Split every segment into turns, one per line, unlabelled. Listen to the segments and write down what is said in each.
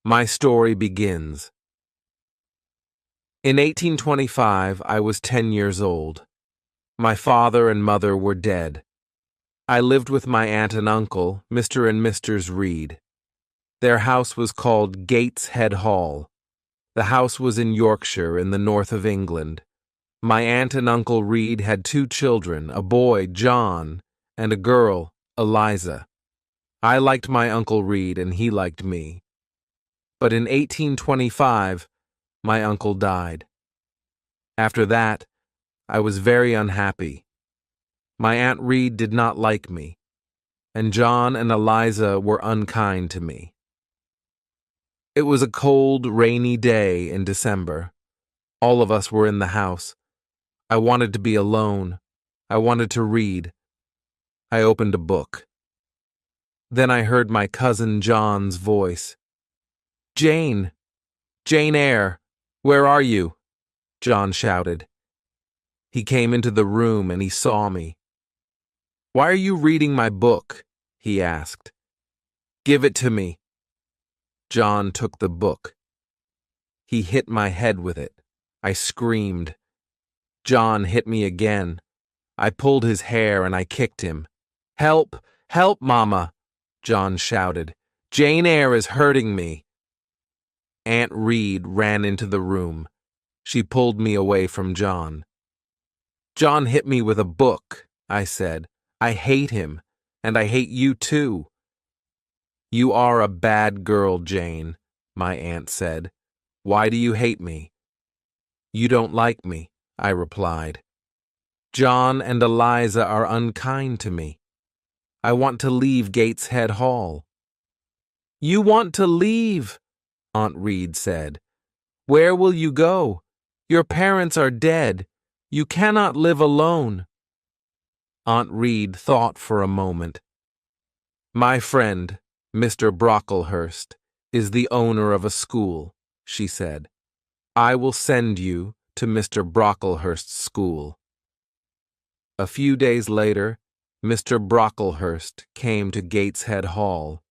My story begins. In 1825, I was 10 years old. My father and mother were dead. I lived with my aunt and uncle, Mr. and Mrs. Reed. Their house was called Gateshead Hall. The house was in Yorkshire, in the north of England. My aunt and uncle Reed had 2 children, a boy, John, and a girl, Eliza. I liked my Uncle Reed, and he liked me. But in 1825, my uncle died. After that, I was very unhappy. My Aunt Reed did not like me, and John and Eliza were unkind to me. It was a cold, rainy day in December. All of us were in the house. I wanted to be alone. I wanted to read. I opened a book. Then I heard my cousin John's voice. "Jane! Jane Eyre! Where are you?" John shouted. He came into the room and he saw me. "Why are you reading my book?" he asked. "Give it to me." John took the book. He hit my head with it. I screamed. John hit me again. I pulled his hair and I kicked him. "Help! Help, Mama!" John shouted. "Jane Eyre is hurting me." Aunt Reed ran into the room. She pulled me away from John. "John hit me with a book," I said. "I hate him, and I hate you too." "You are a bad girl, Jane," my aunt said. "Why do you hate me?" "You don't like me," I replied. "John and Eliza are unkind to me. I want to leave Gateshead Hall." "You want to leave?" Aunt Reed said. "Where will you go? Your parents are dead. You cannot live alone." Aunt Reed thought for a moment. "My friend, Mr. Brocklehurst, is the owner of a school," she said. "I will send you to Mr. Brocklehurst's school." A few days later, Mr. Brocklehurst came to Gateshead Hall.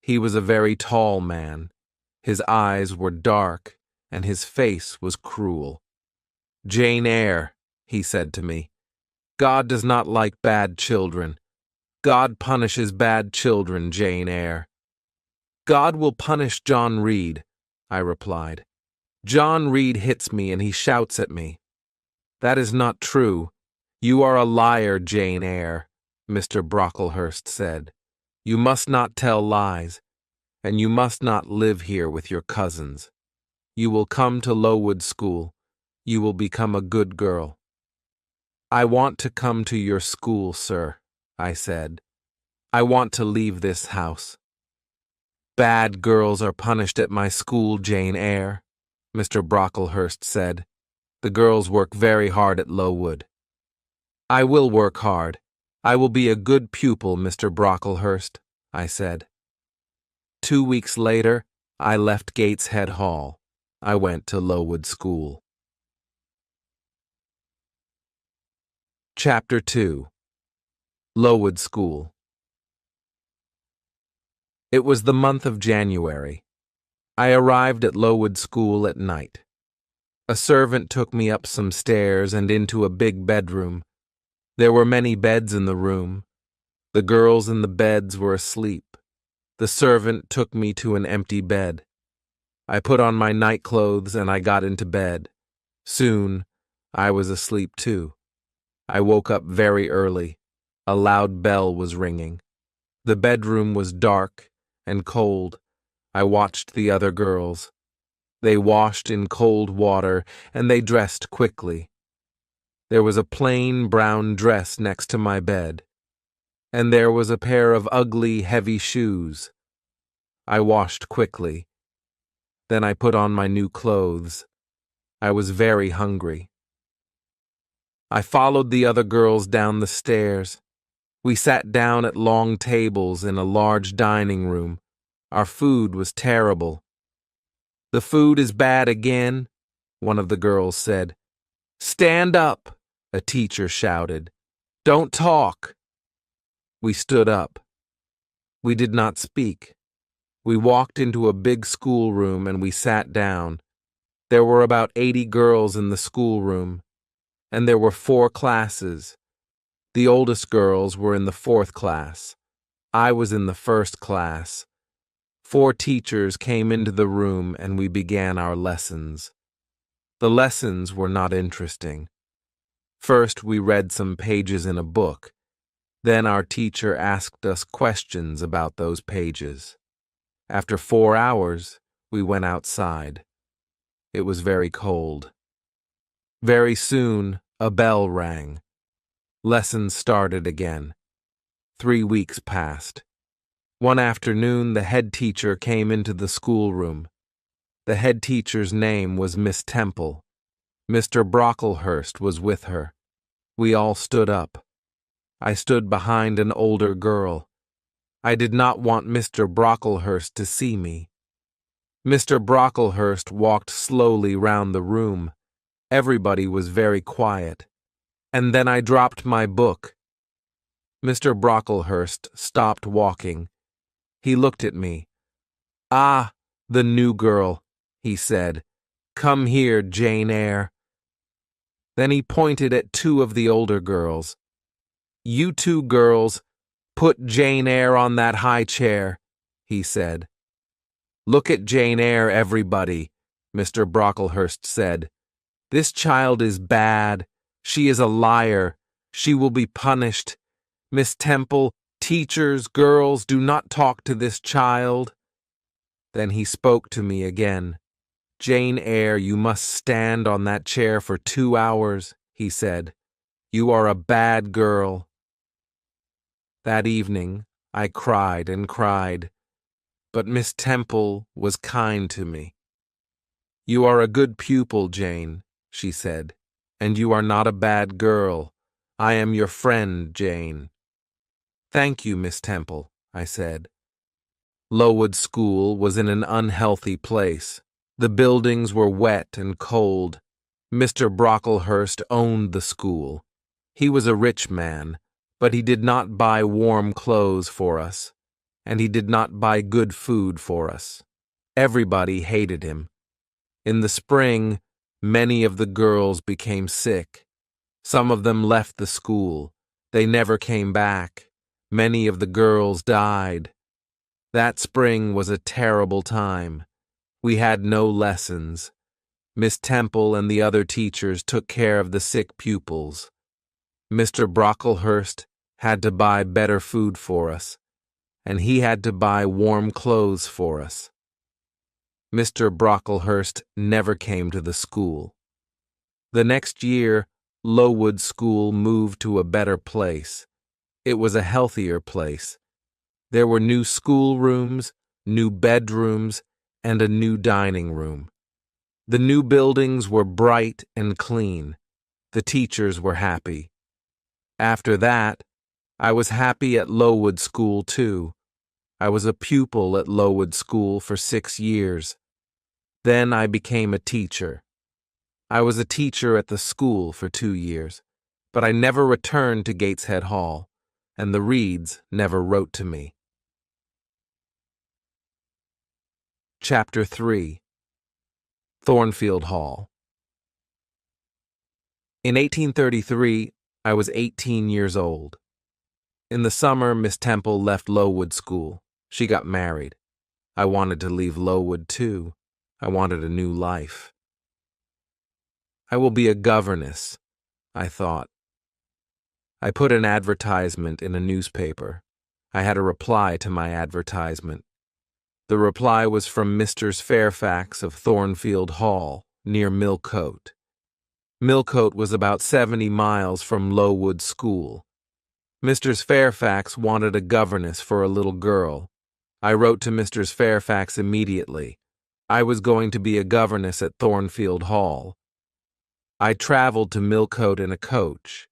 He was a very tall man. His eyes were dark, and his face was cruel. "Jane Eyre," he said to me, "God does not like bad children. God punishes bad children, Jane Eyre." "God will punish John Reed," I replied. "John Reed hits me and he shouts at me." "That is not true. You are a liar, Jane Eyre," Mr. Brocklehurst said. "You must not tell lies, and you must not live here with your cousins. You will come to Lowood School. You will become a good girl." "I want to come to your school, sir," I said. "I want to leave this house." "Bad girls are punished at my school, Jane Eyre," Mr. Brocklehurst said. "The girls work very hard at Lowood." "I will work hard. I will be a good pupil, Mr. Brocklehurst," I said. 2 weeks later, I left Gateshead Hall. I went to Lowood School. Chapter 2. Lowood School. It was the month of January. I arrived at Lowood School at night. A servant took me up some stairs and into a big bedroom. There were many beds in the room. The girls in the beds were asleep. The servant took me to an empty bed. I put on my nightclothes and I got into bed. Soon, I was asleep too. I woke up very early. A loud bell was ringing. The bedroom was dark and cold. I watched the other girls. They washed in cold water and they dressed quickly. There was a plain brown dress next to my bed, and there was a pair of ugly, heavy shoes. I washed quickly. Then I put on my new clothes. I was very hungry. I followed the other girls down the stairs. We sat down at long tables in a large dining room. Our food was terrible. "The food is bad again," one of the girls said. "Stand up," a teacher shouted. "Don't talk." We stood up. We did not speak. We walked into a big schoolroom and we sat down. There were about 80 girls in the schoolroom, and there were 4 classes. The oldest girls were in the 4th class. I was in the 1st class. 4 teachers came into the room and we began our lessons. The lessons were not interesting. First, we read some pages in a book. Then our teacher asked us questions about those pages. After 4 hours, we went outside. It was very cold. Very soon, a bell rang. Lessons started again. 3 weeks passed. One afternoon, the head teacher came into the schoolroom. The head teacher's name was Miss Temple. Mr. Brocklehurst was with her. We all stood up. I stood behind an older girl. I did not want Mr. Brocklehurst to see me. Mr. Brocklehurst walked slowly round the room. Everybody was very quiet. And then I dropped my book. Mr. Brocklehurst stopped walking. He looked at me. "Ah, the new girl," he said. "Come here, Jane Eyre." Then he pointed at 2 of the older girls. "You 2 girls, put Jane Eyre on that high chair," he said. "Look at Jane Eyre, everybody," Mr. Brocklehurst said. "This child is bad. She is a liar. She will be punished. Miss Temple, teachers, girls, do not talk to this child." Then he spoke to me again. "Jane Eyre, you must stand on that chair for 2 hours," he said. "You are a bad girl." That evening, I cried and cried, but Miss Temple was kind to me. "You are a good pupil, Jane," she said, "and you are not a bad girl. I am your friend, Jane." "Thank you, Miss Temple," I said. Lowood School was in an unhealthy place. The buildings were wet and cold. Mr. Brocklehurst owned the school. He was a rich man, but he did not buy warm clothes for us, and he did not buy good food for us. Everybody hated him. In the spring, many of the girls became sick. Some of them left the school. They never came back. Many of the girls died. That spring was a terrible time. We had no lessons. Miss Temple and the other teachers took care of the sick pupils. Mr. Brocklehurst had to buy better food for us, and he had to buy warm clothes for us. Mr. Brocklehurst never came to the school. The next year, Lowood School moved to a better place. It was a healthier place. There were new schoolrooms, new bedrooms, and a new dining room. The new buildings were bright and clean. The teachers were happy. After that, I was happy at Lowood School too. I was a pupil at Lowood School for 6 years. Then I became a teacher. I was a teacher at the school for 2 years, but I never returned to Gateshead Hall, and the Reeds never wrote to me. Chapter 3. Thornfield Hall. In 1833, I was 18 years old. In the summer, Miss Temple left Lowood School. She got married. I wanted to leave Lowood too. I wanted a new life. I will be a governess, I thought. I put an advertisement in a newspaper. I had a reply to my advertisement. The reply was from Mr. Fairfax of Thornfield Hall, near Millcote. Millcote was about 70 miles from Lowood School. Mr. Fairfax wanted a governess for a little girl. I wrote to Mr. Fairfax immediately. I was going to be a governess at Thornfield Hall. I traveled to Millcote in a coach.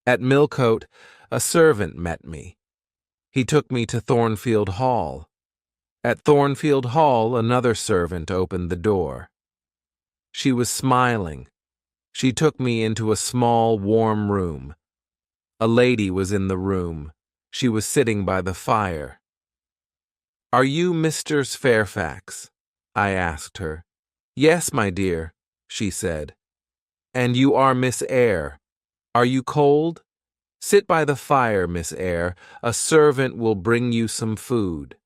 At Millcote, a servant met me. He took me to Thornfield Hall. At Thornfield Hall, another servant opened the door. She was smiling. She took me into a small, warm room. A lady was in the room. She was sitting by the fire. "Are you Mr. Fairfax?" I asked her. "Yes, my dear," she said. "And you are Miss Eyre. Are you cold? Sit by the fire, Miss Eyre. A servant will bring you some food."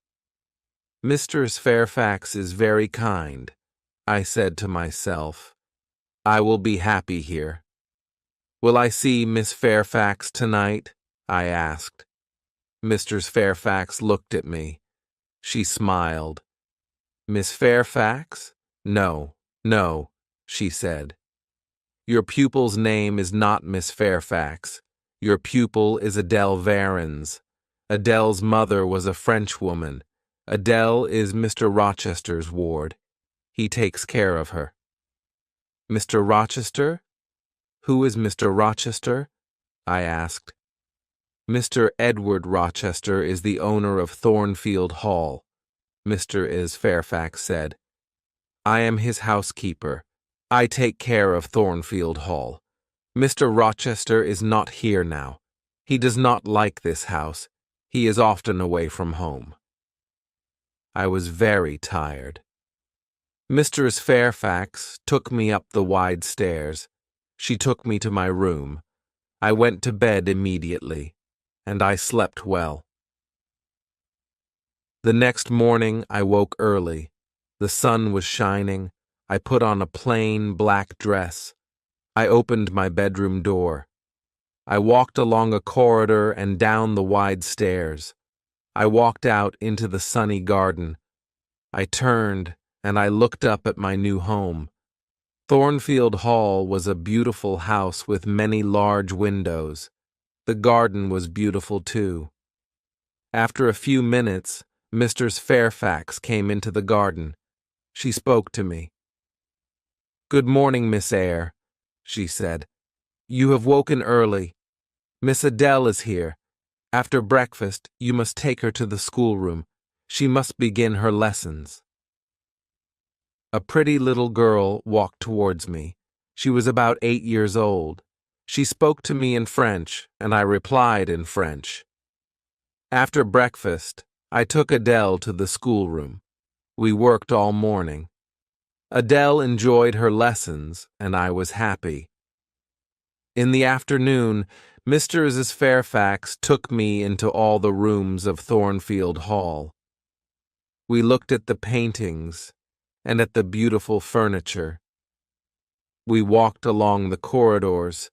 "Mr. Fairfax is very kind," I said to myself. "I will be happy here." "Will I see Miss Fairfax tonight?" I asked. Mr. Fairfax looked at me. She smiled. "Miss Fairfax? No, no," she said. "Your pupil's name is not Miss Fairfax. Your pupil is Adele Varens. Adele's mother was a Frenchwoman. Adele is Mr. Rochester's ward. He takes care of her." "Mr. Rochester? Who is Mr. Rochester?" I asked. "Mr. Edward Rochester is the owner of Thornfield Hall," Mr. Fairfax said. "I am his housekeeper. I take care of Thornfield Hall. Mr. Rochester is not here now. He does not like this house. He is often away from home." I was very tired. Mr. Fairfax took me up the wide stairs. She took me to my room. I went to bed immediately, and I slept well. The next morning I woke early. The sun was shining. I put on a plain black dress. I opened my bedroom door. I walked along a corridor and down the wide stairs. I walked out into the sunny garden. I turned and I looked up at my new home. Thornfield Hall was a beautiful house with many large windows. The garden was beautiful too. After a few minutes, Mr. Fairfax came into the garden. She spoke to me. "Good morning, Miss Eyre," she said. "You have woken early. Miss Adele is here. After breakfast, you must take her to the schoolroom. She must begin her lessons." A pretty little girl walked towards me. She was about 8 years old. She spoke to me in French, and I replied in French. After breakfast, I took Adele to the schoolroom. We worked all morning. Adele enjoyed her lessons, and I was happy. In the afternoon, Mr. Fairfax took me into all the rooms of Thornfield Hall. We looked at the paintings and at the beautiful furniture. We walked along the corridors.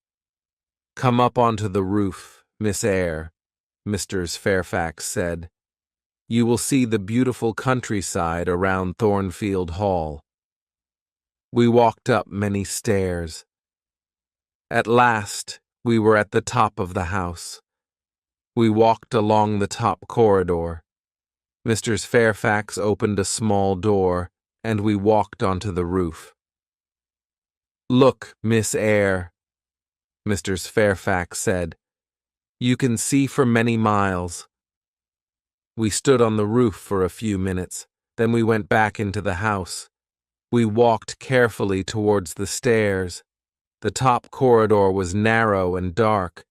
"Come up onto the roof, Miss Eyre," Mr. Fairfax said. "You will see the beautiful countryside around Thornfield Hall." We walked up many stairs. At last, we were at the top of the house. We walked along the top corridor. Mr. Fairfax opened a small door, and we walked onto the roof. "Look, Miss Eyre," Mr. Fairfax said. "You can see for many miles." We stood on the roof for a few minutes, then we went back into the house. We walked carefully towards the stairs. The top corridor was narrow and dark.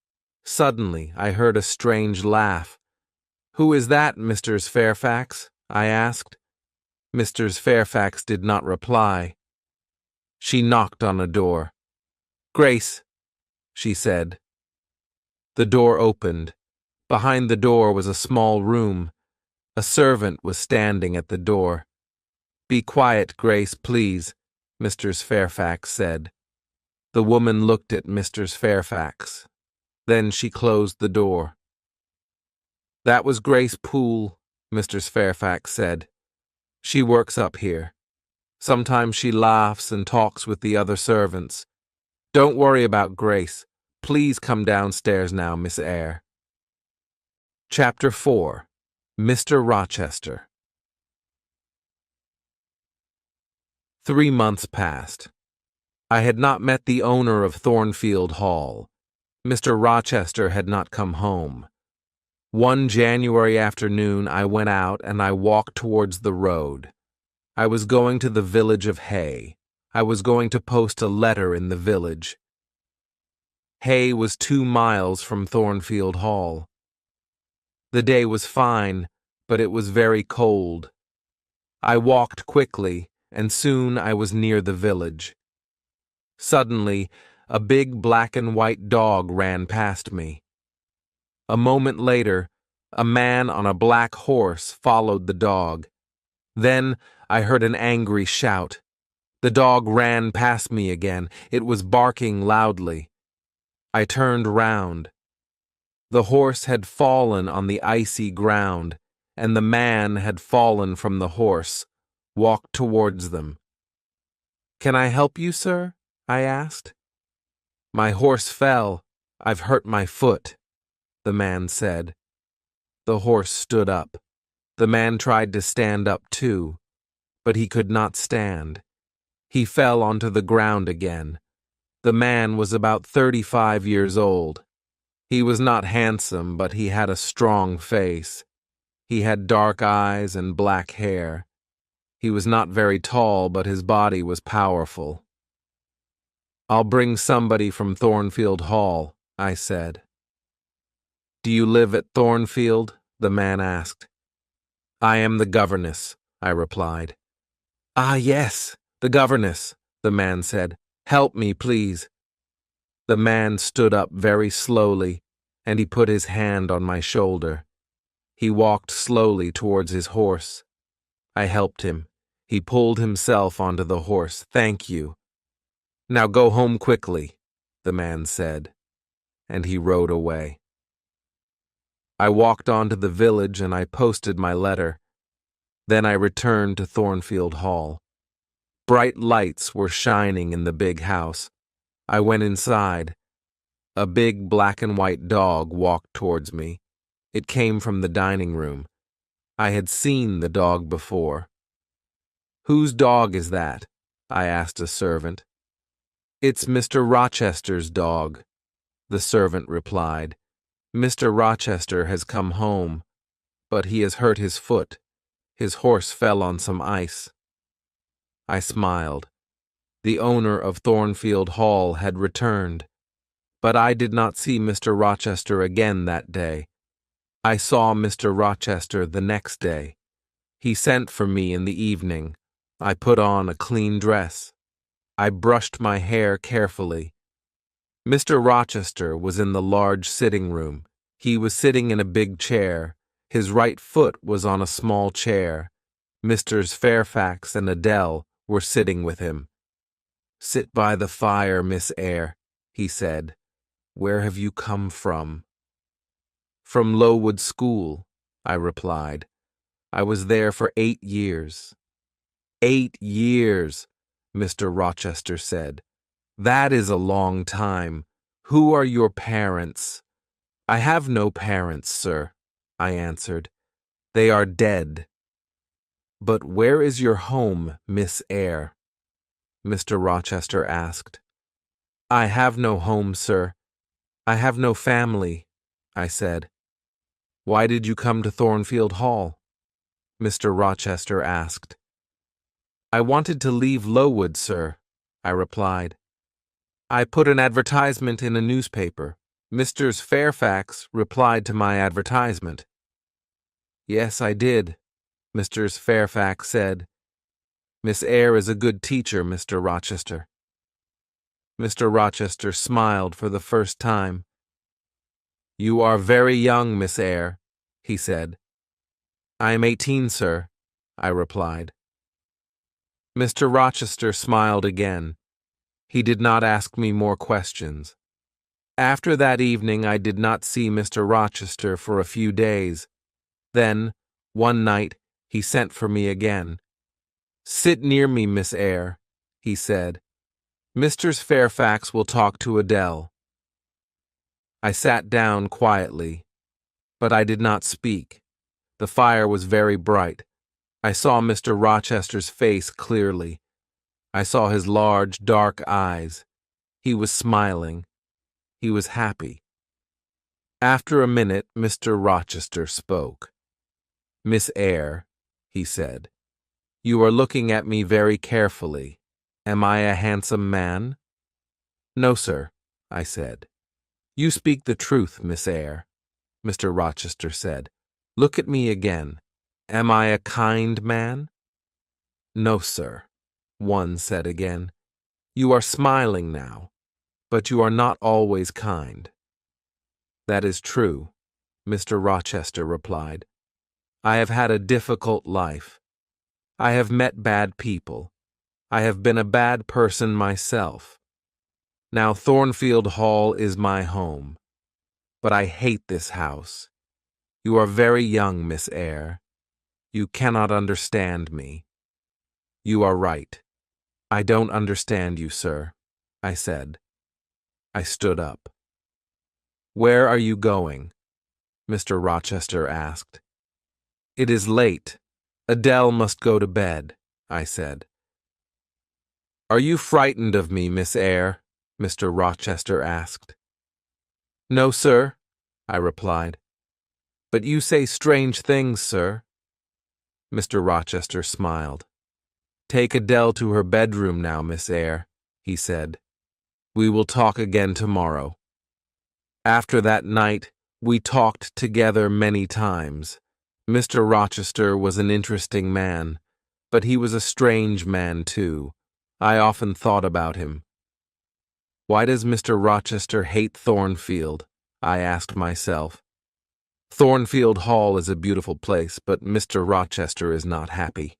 Suddenly, I heard a strange laugh. "Who is that, Mr. Fairfax?" I asked. Mr. Fairfax did not reply. She knocked on a door. "Grace," she said. The door opened. Behind the door was a small room. A servant was standing at the door. "Be quiet, Grace, please," Mr. Fairfax said. The woman looked at Mr. Fairfax. Then she closed the door. "That was Grace Poole," Mr. Fairfax said. "She works up here. Sometimes she laughs and talks with the other servants. Don't worry about Grace. Please come downstairs now, Miss Eyre." Chapter 4. Mr. Rochester. 3 months passed. I had not met the owner of Thornfield Hall. Mr. Rochester had not come home. One January afternoon I went out and I walked towards the road. I was going to the village of Hay. I was going to post a letter in the village. Hay was 2 miles from Thornfield Hall. The day was fine, but it was very cold. I walked quickly, and soon I was near the village. Suddenly, a big black and white dog ran past me. A moment later, a man on a black horse followed the dog. Then I heard an angry shout. The dog ran past me again. It was barking loudly. I turned round. The horse had fallen on the icy ground, and the man had fallen from the horse, walked towards them. "Can I help you, sir?" I asked. "My horse fell. I've hurt my foot," the man said. The horse stood up. The man tried to stand up too, but he could not stand. He fell onto the ground again. The man was about 35 years old. He was not handsome, but he had a strong face. He had dark eyes and black hair. He was not very tall, but his body was powerful. "I'll bring somebody from Thornfield Hall," I said. "Do you live at Thornfield?" the man asked. "I am the governess," I replied. "Ah, yes, the governess," the man said. "Help me, please." The man stood up very slowly, and he put his hand on my shoulder. He walked slowly towards his horse. I helped him. He pulled himself onto the horse. "Thank you." "Now go home quickly," the man said, and he rode away. I walked on to the village and I posted my letter. Then I returned to Thornfield Hall. Bright lights were shining in the big house. I went inside. A big black and white dog walked towards me. It came from the dining room. I had seen the dog before. "Whose dog is that?" I asked a servant. "It's Mr. Rochester's dog," the servant replied. "Mr. Rochester has come home, but he has hurt his foot. His horse fell on some ice." I smiled. The owner of Thornfield Hall had returned, but I did not see Mr. Rochester again that day. I saw Mr. Rochester the next day. He sent for me in the evening. I put on a clean dress. I brushed my hair carefully. Mr. Rochester was in the large sitting room. He was sitting in a big chair. His right foot was on a small chair. Misters Fairfax and Adele were sitting with him. "Sit by the fire, Miss Eyre," he said. "Where have you come from?" "From Lowood School," I replied. "I was there for 8 years." "8 years," Mr. Rochester said. "That is a long time. Who are your parents?" "I have no parents, sir," I answered. "They are dead." "But where is your home, Miss Eyre?" Mr. Rochester asked. "I have no home, sir. I have no family," I said. "Why did you come to Thornfield Hall?" Mr. Rochester asked. "I wanted to leave Lowood, sir," I replied. "I put an advertisement in a newspaper. Misters Fairfax replied to my advertisement." "Yes, I did," Misters Fairfax said. "Miss Eyre is a good teacher, Mr. Rochester." Mr. Rochester smiled for the first time. "You are very young, Miss Eyre," he said. "I am 18, sir," I replied. Mr. Rochester smiled again. He did not ask me more questions. After that evening I did not see Mr. Rochester for a few days. Then, one night, he sent for me again. "Sit near me, Miss Eyre," he said. "Misters Fairfax will talk to Adele." I sat down quietly, but I did not speak. The fire was very bright. I saw Mr. Rochester's face clearly. I saw his large, dark eyes. He was smiling. He was happy. After a minute, Mr. Rochester spoke. "Miss Eyre," he said, "you are looking at me very carefully. Am I a handsome man?" "No, sir," I said. "You speak the truth, Miss Eyre," Mr. Rochester said. "Look at me again. Am I a kind man? No, sir, one said again. You are smiling now, but you are not always kind. That is true, Mr. Rochester replied. I have had a difficult life. I have met bad people. I have been a bad person myself. Now Thornfield Hall is my home. But I hate this house. You are very young, Miss Eyre. You cannot understand me. You are right. I don't understand you, sir, I said. I stood up. Where are you going? Mr. Rochester asked. It is late. Adele must go to bed, I said. Are you frightened of me, Miss Eyre? Mr. Rochester asked. No, sir, I replied. But you say strange things, sir. Mr. Rochester smiled. Take Adele to her bedroom now, Miss Eyre, he said. We will talk again tomorrow. After that night, we talked together many times. Mr. Rochester was an interesting man, but he was a strange man, too. I often thought about him. Why does Mr. Rochester hate Thornfield? I asked myself. Thornfield Hall is a beautiful place, but Mr. Rochester is not happy.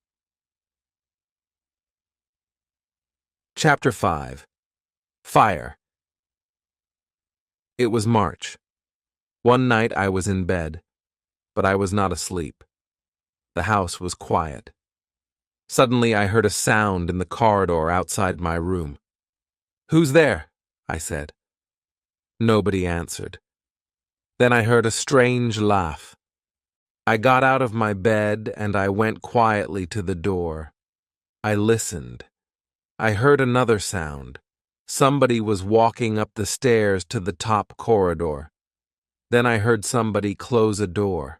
Chapter 5. Fire. It was March. One night I was in bed, but I was not asleep. The house was quiet. Suddenly I heard a sound in the corridor outside my room. Who's there? I said. Nobody answered. Then I heard a strange laugh. I got out of my bed and I went quietly to the door. I listened. I heard another sound. Somebody was walking up the stairs to the top corridor. Then I heard somebody close a door.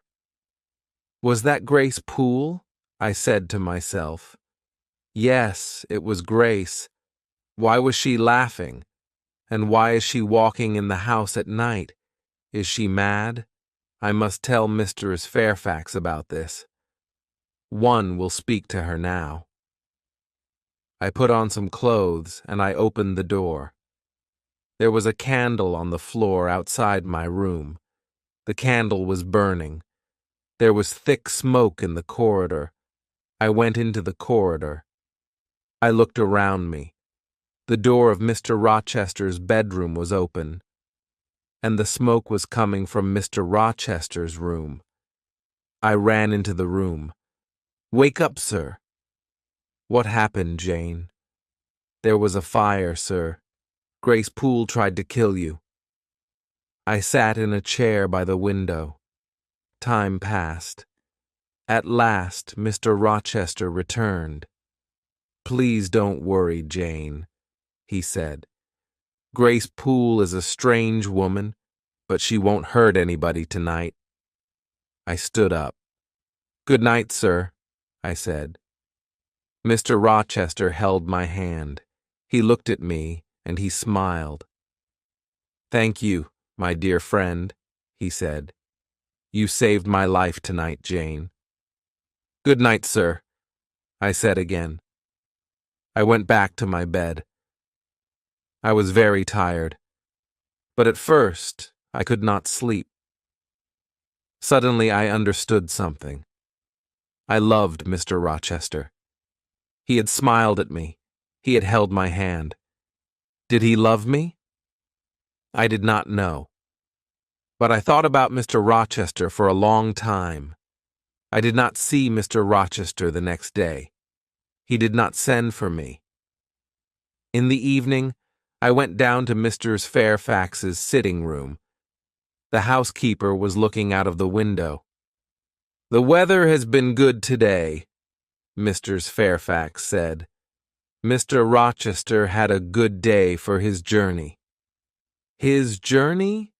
Was that Grace Poole? I said to myself. Yes, it was Grace. Why was she laughing? And why is she walking in the house at night? Is she mad? I must tell Mistress Fairfax about this. One will speak to her now. I put on some clothes and I opened the door. There was a candle on the floor outside my room. The candle was burning. There was thick smoke in the corridor. I went into the corridor. I looked around me. The door of Mr. Rochester's bedroom was open, and the smoke was coming from Mr. Rochester's room. I ran into the room. Wake up, sir. What happened, Jane? There was a fire, sir. Grace Poole tried to kill you. I sat in a chair by the window. Time passed. At last, Mr. Rochester returned. Please don't worry, Jane, he said. Grace Poole is a strange woman, but she won't hurt anybody tonight. I stood up. Good night, sir, I said. Mr. Rochester held my hand. He looked at me, and he smiled. Thank you, my dear friend, he said. You saved my life tonight, Jane. Good night, sir, I said again. I went back to my bed. I was very tired, but at first I could not sleep. Suddenly I understood something. I loved Mr. Rochester. He had smiled at me. He had held my hand. Did he love me? I did not know. But I thought about Mr. Rochester for a long time. I did not see Mr. Rochester the next day. He did not send for me. In the evening, I went down to Mrs. Fairfax's sitting room. The housekeeper was looking out of the window. The weather has been good today, Mrs. Fairfax said. Mr. Rochester had a good day for his journey. His journey?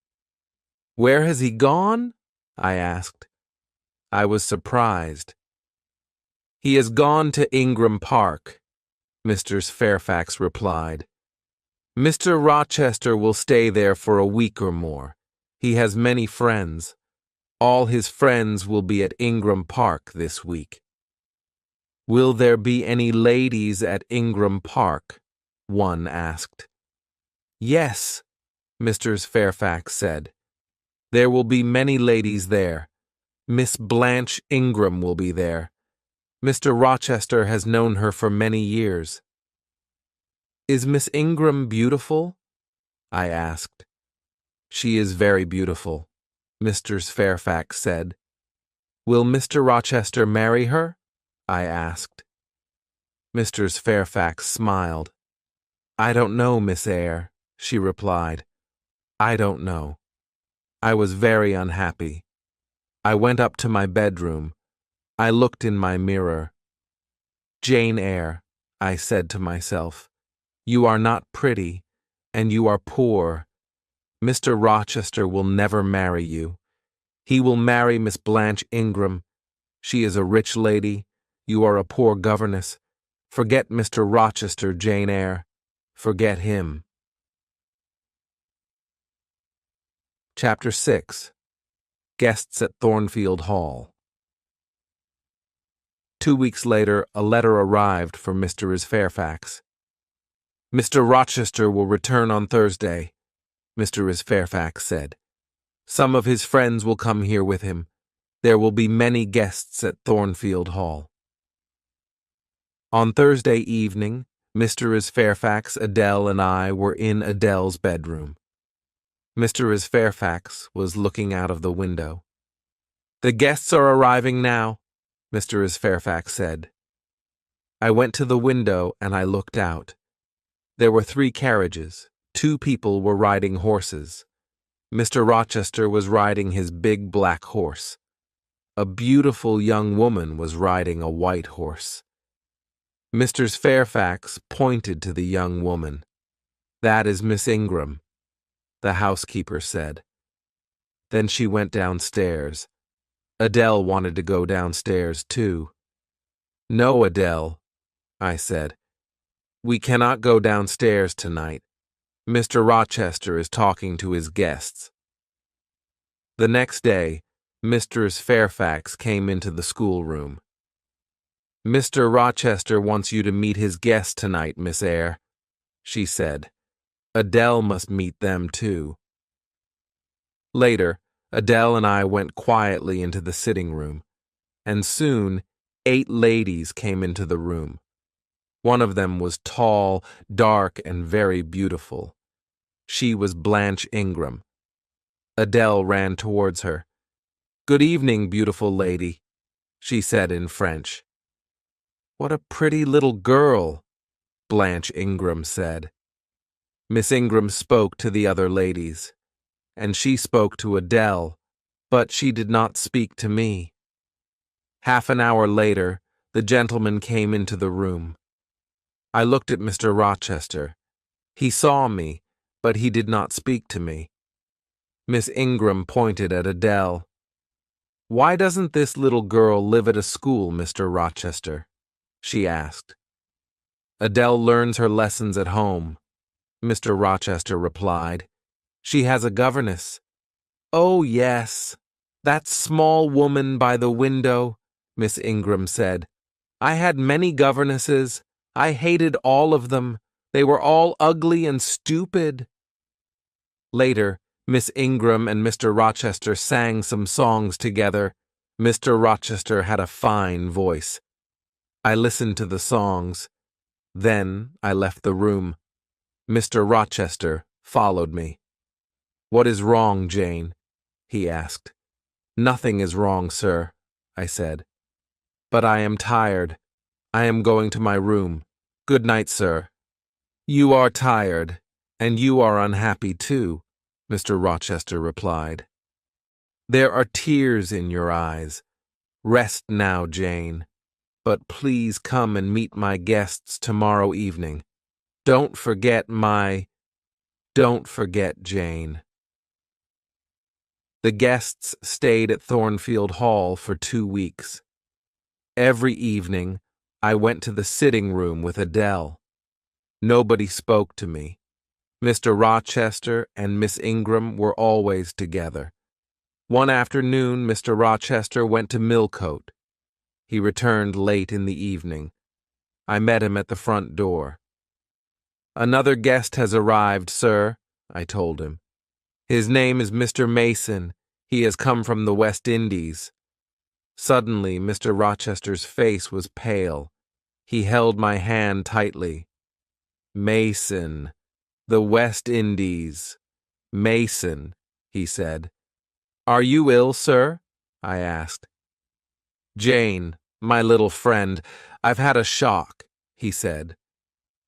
Where has he gone? I asked. I was surprised. He has gone to Ingram Park, Mrs. Fairfax replied. Mr. Rochester will stay there for a week or more. He has many friends. All his friends will be at Ingram Park this week. Will there be any ladies at Ingram Park? One asked. Yes, Mr. Fairfax said. There will be many ladies there. Miss Blanche Ingram will be there. Mr. Rochester has known her for many years. Is Miss Ingram beautiful? I asked. She is very beautiful, Mr. Fairfax said. Will Mr. Rochester marry her? I asked. Mr. Fairfax smiled. I don't know, Miss Eyre, she replied. I don't know. I was very unhappy. I went up to my bedroom. I looked in my mirror. Jane Eyre, I said to myself, you are not pretty, and you are poor. Mr. Rochester will never marry you. He will marry Miss Blanche Ingram. She is a rich lady. You are a poor governess. Forget Mr. Rochester, Jane Eyre. Forget him. Chapter 6. Guests at Thornfield Hall. 2 weeks later, a letter arrived for Mr. Fairfax. Mr. Rochester will return on Thursday, Mr. Fairfax said. Some of his friends will come here with him. There will be many guests at Thornfield Hall. On Thursday evening, Mr. Fairfax, Adele, and I were in Adele's bedroom. Mr. Fairfax was looking out of the window. The guests are arriving now, Mr. Fairfax said. I went to the window and I looked out. There were 3 carriages. 2 people were riding horses. Mr. Rochester was riding his big black horse. A beautiful young woman was riding a white horse. Mr. Fairfax pointed to the young woman. That is Miss Ingram, the housekeeper said. Then she went downstairs. Adele wanted to go downstairs too. No, Adele, I said. We cannot go downstairs tonight. Mr. Rochester is talking to his guests. The next day, Mr. Fairfax came into the schoolroom. Mr. Rochester wants you to meet his guests tonight, Miss Eyre, she said. Adele must meet them too. Later, Adele and I went quietly into the sitting room, and soon 8 ladies came into the room. One of them was tall, dark, and very beautiful. She was Blanche Ingram. Adele ran towards her. Good evening, beautiful lady, she said in French. What a pretty little girl, Blanche Ingram said. Miss Ingram spoke to the other ladies, and she spoke to Adele, but she did not speak to me. Half an hour later, the gentleman came into the room. I looked at Mr. Rochester. He saw me, but he did not speak to me. Miss Ingram pointed at Adele. Why doesn't this little girl live at a school, Mr. Rochester? She asked. Adele learns her lessons at home, Mr. Rochester replied. She has a governess. Oh, yes, that small woman by the window, Miss Ingram said. I had many governesses. I hated all of them. They were all ugly and stupid. Later, Miss Ingram and Mr. Rochester sang some songs together. Mr. Rochester had a fine voice. I listened to the songs. Then I left the room. Mr. Rochester followed me. What is wrong, Jane? He asked. Nothing is wrong, sir, I said. But I am tired. I am going to my room. Good night, sir. You are tired, and you are unhappy too, Mr. Rochester replied. There are tears in your eyes. Rest now, Jane. But please come and meet my guests tomorrow evening. Don't forget Jane. The guests stayed at Thornfield Hall for 2 weeks. Every evening, I went to the sitting room with Adele. Nobody spoke to me. Mr. Rochester and Miss Ingram were always together. One afternoon, Mr. Rochester went to Millcote. He returned late in the evening. I met him at the front door. "Another guest has arrived, sir," I told him. "His name is Mr. Mason. He has come from the West Indies." Suddenly, Mr. Rochester's face was pale. He held my hand tightly. "Mason, the West Indies. Mason," he said. "Are you ill, sir?" I asked. "Jane, my little friend, I've had a shock," he said.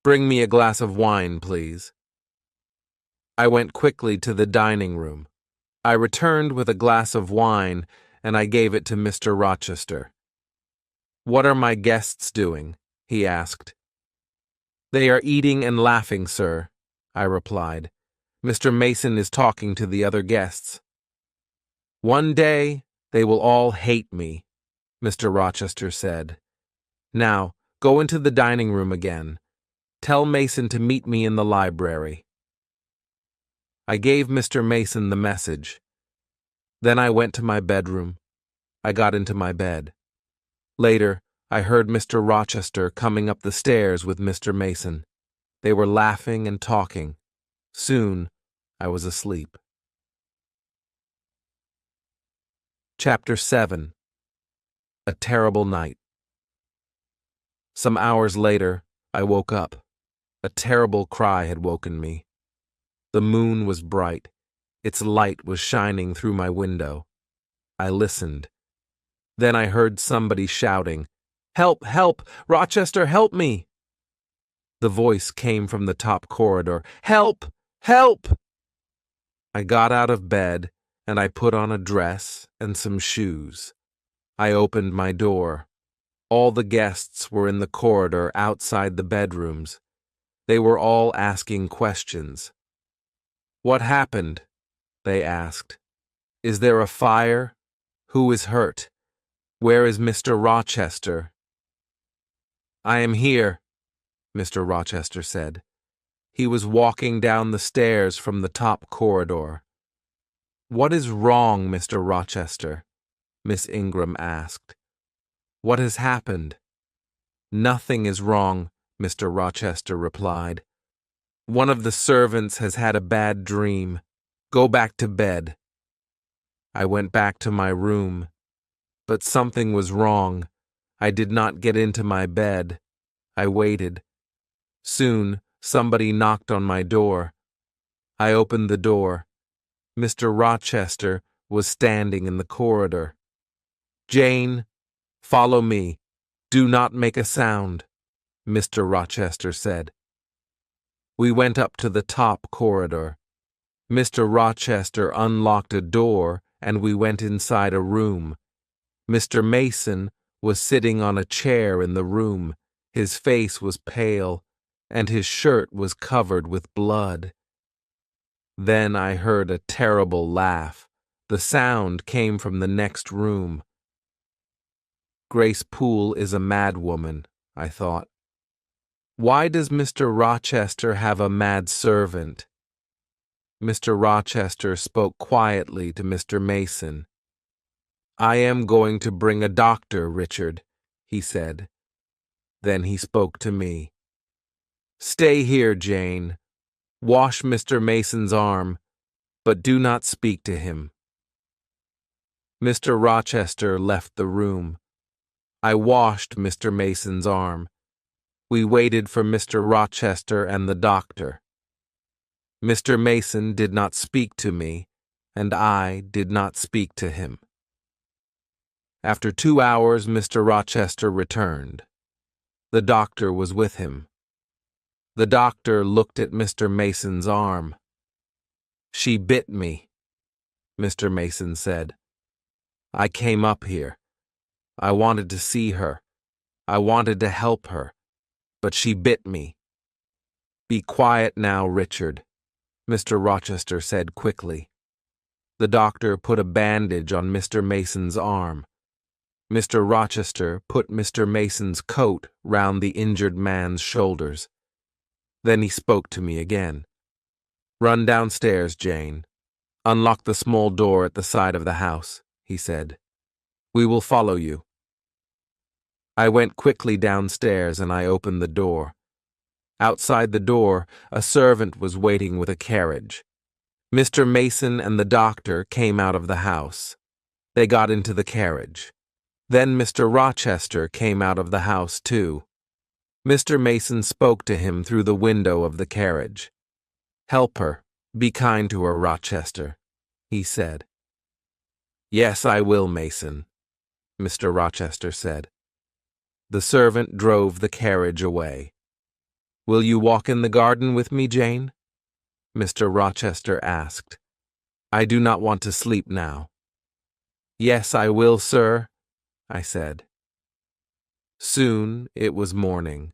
"Bring me a glass of wine, please." I went quickly to the dining room. I returned with a glass of wine, and I gave it to Mr. Rochester. "What are my guests doing?" he asked. "They are eating and laughing, sir," I replied. "Mr. Mason is talking to the other guests." "One day they will all hate me," Mr. Rochester said. "Now, go into the dining room again. Tell Mason to meet me in the library." I gave Mr. Mason the message. Then I went to my bedroom. I got into my bed. Later, I heard Mr. Rochester coming up the stairs with Mr. Mason. They were laughing and talking. Soon, I was asleep. Chapter 7. A Terrible Night. Some hours later, I woke up. A terrible cry had woken me. The moon was bright. Its light was shining through my window. I listened. Then I heard somebody shouting, "Help! Help! Rochester, help me!" The voice came from the top corridor. "Help! Help!" I got out of bed, and I put on a dress and some shoes. I opened my door. All the guests were in the corridor outside the bedrooms. They were all asking questions. "What happened?" they asked. "Is there a fire? Who is hurt? Where is Mr. Rochester?" "I am here," Mr. Rochester said. He was walking down the stairs from the top corridor. "What is wrong, Mr. Rochester?" Miss Ingram asked. "What has happened?" "Nothing is wrong," Mr. Rochester replied. "One of the servants has had a bad dream. Go back to bed." I went back to my room, but something was wrong. I did not get into my bed. I waited. Soon, somebody knocked on my door. I opened the door. Mr. Rochester was standing in the corridor. "Jane, follow me. Do not make a sound," Mr. Rochester said. We went up to the top corridor. Mr. Rochester unlocked a door, and we went inside a room. Mr. Mason was sitting on a chair in the room. His face was pale, and his shirt was covered with blood. Then I heard a terrible laugh. The sound came from the next room. Grace Poole is a madwoman, I thought. Why does Mr. Rochester have a mad servant? Mr. Rochester spoke quietly to Mr. Mason. "I am going to bring a doctor, Richard," he said. Then he spoke to me. "Stay here, Jane. Wash Mr. Mason's arm, but do not speak to him." Mr. Rochester left the room. I washed Mr. Mason's arm. We waited for Mr. Rochester and the doctor. Mr. Mason did not speak to me, and I did not speak to him. After 2 hours, Mr. Rochester returned. The doctor was with him. The doctor looked at Mr. Mason's arm. "She bit me," Mr. Mason said. "I came up here. I wanted to see her. I wanted to help her, but she bit me." "Be quiet now, Richard," Mr. Rochester said quickly. The doctor put a bandage on Mr. Mason's arm. Mr. Rochester put Mr. Mason's coat round the injured man's shoulders. Then he spoke to me again. "Run downstairs, Jane. Unlock the small door at the side of the house, he said. We will follow you. I went quickly downstairs and I opened the door. Outside the door, a servant was waiting with a carriage. Mr. Mason and the doctor came out of the house. They got into the carriage. Then Mr. Rochester came out of the house too. Mr. Mason spoke to him through the window of the carriage. Help her. Be kind to her, Rochester, he said. Yes, I will, Mason, Mr. Rochester said. The servant drove the carriage away. Will you walk in the garden with me, Jane? Mr. Rochester asked. I do not want to sleep now. Yes, I will, sir, I said. Soon it was morning.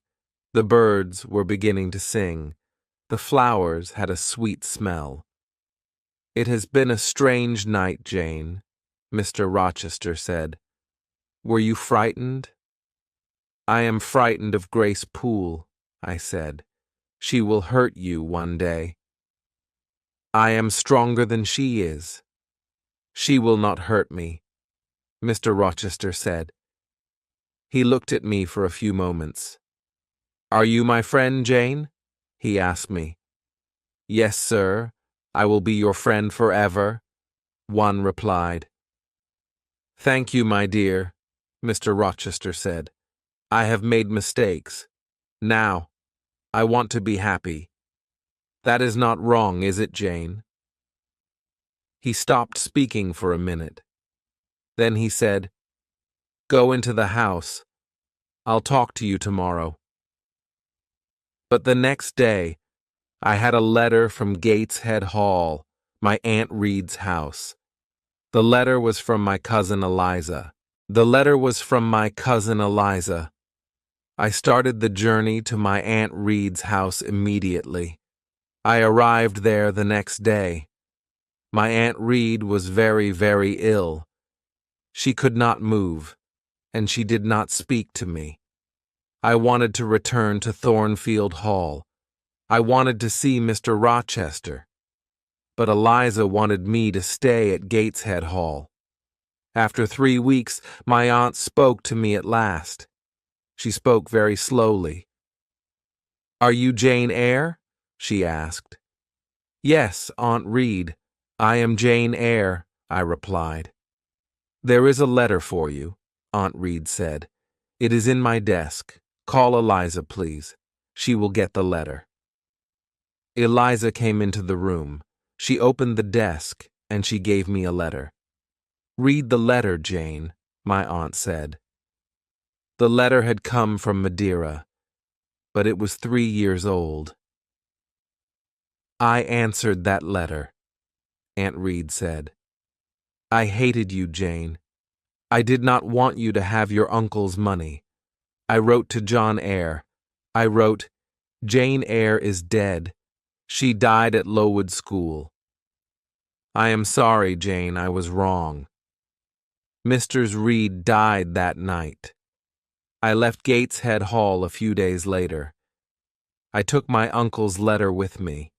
The birds were beginning to sing. The flowers had a sweet smell. It has been a strange night, Jane, Mr. Rochester said. Were you frightened? I am frightened of Grace Poole, I said. She will hurt you one day. I am stronger than she is. She will not hurt me, Mr. Rochester said. He looked at me for a few moments. Are you my friend, Jane? He asked me. Yes, sir. I will be your friend forever, one replied. Thank you, my dear, Mr. Rochester said. I have made mistakes. Now, I want to be happy. That is not wrong, is it, Jane? He stopped speaking for a minute. Then he said, Go into the house. I'll talk to you tomorrow. But the next day, I had a letter from Gateshead Hall, my Aunt Reed's house. The letter was from my cousin Eliza. I started the journey to my Aunt Reed's house immediately. I arrived there the next day. My Aunt Reed was very, very ill. She could not move, and she did not speak to me. I wanted to return to Thornfield Hall. I wanted to see Mr. Rochester. But Eliza wanted me to stay at Gateshead Hall. After 3 weeks, my aunt spoke to me at last. She spoke very slowly. Are you Jane Eyre? She asked. Yes, Aunt Reed. I am Jane Eyre, I replied. There is a letter for you, Aunt Reed said. It is in my desk. Call Eliza, please. She will get the letter. Eliza came into the room. She opened the desk, and she gave me a letter. Read the letter, Jane, my aunt said. The letter had come from Madeira, but it was 3 years old. I answered that letter, Aunt Reed said. I hated you, Jane. I did not want you to have your uncle's money. I wrote to John Eyre. I wrote, Jane Eyre is dead. She died at Lowood School. I am sorry, Jane, I was wrong. Mr. Reed died that night. I left Gateshead Hall a few days later. I took my uncle's letter with me.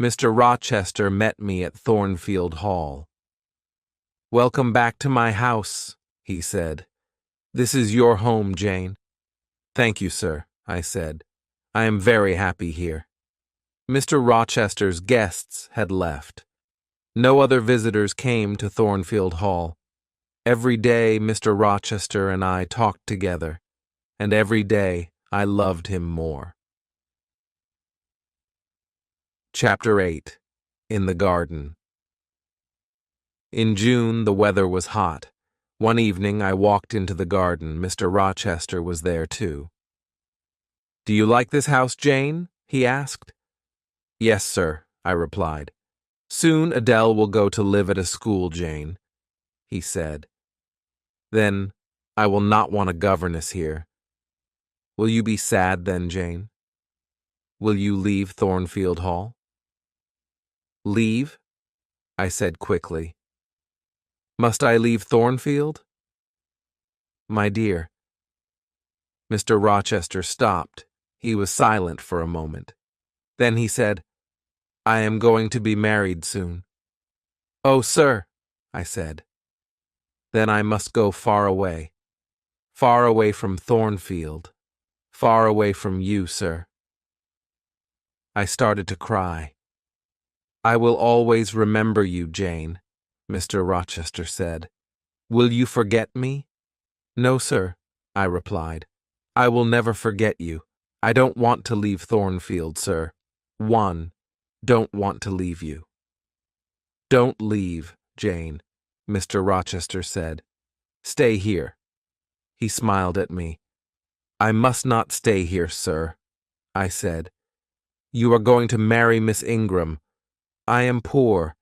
Mr. Rochester met me at Thornfield Hall. Welcome back to my house, he said. This is your home, Jane. Thank you, sir, I said. I am very happy here. Mr. Rochester's guests had left. No other visitors came to Thornfield Hall. Every day Mr. Rochester and I talked together, and every day I loved him more. Chapter 8. In the Garden. In June the weather was hot. One evening I walked into the garden. Mr. Rochester was there too. Do you like this house, Jane? He asked. Yes, sir, I replied. Soon Adele will go to live at a school, Jane, he said. Then I will not want a governess here. Will you be sad then, Jane? Will you leave Thornfield Hall? Leave? I said quickly. Must I leave Thornfield? My dear. Mr. Rochester stopped. He was silent for a moment. Then he said, I am going to be married soon. Oh, sir, I said. Then I must go far away from Thornfield, far away from you, sir. I started to cry. I will always remember you, Jane, Mr. Rochester said. Will you forget me? No, sir, I replied. I will never forget you. I don't want to leave Thornfield, sir. Don't want to leave you. Don't leave, Jane, Mr. Rochester said. Stay here. He smiled at me. I must not stay here, sir, I said. You are going to marry Miss Ingram. I am poor.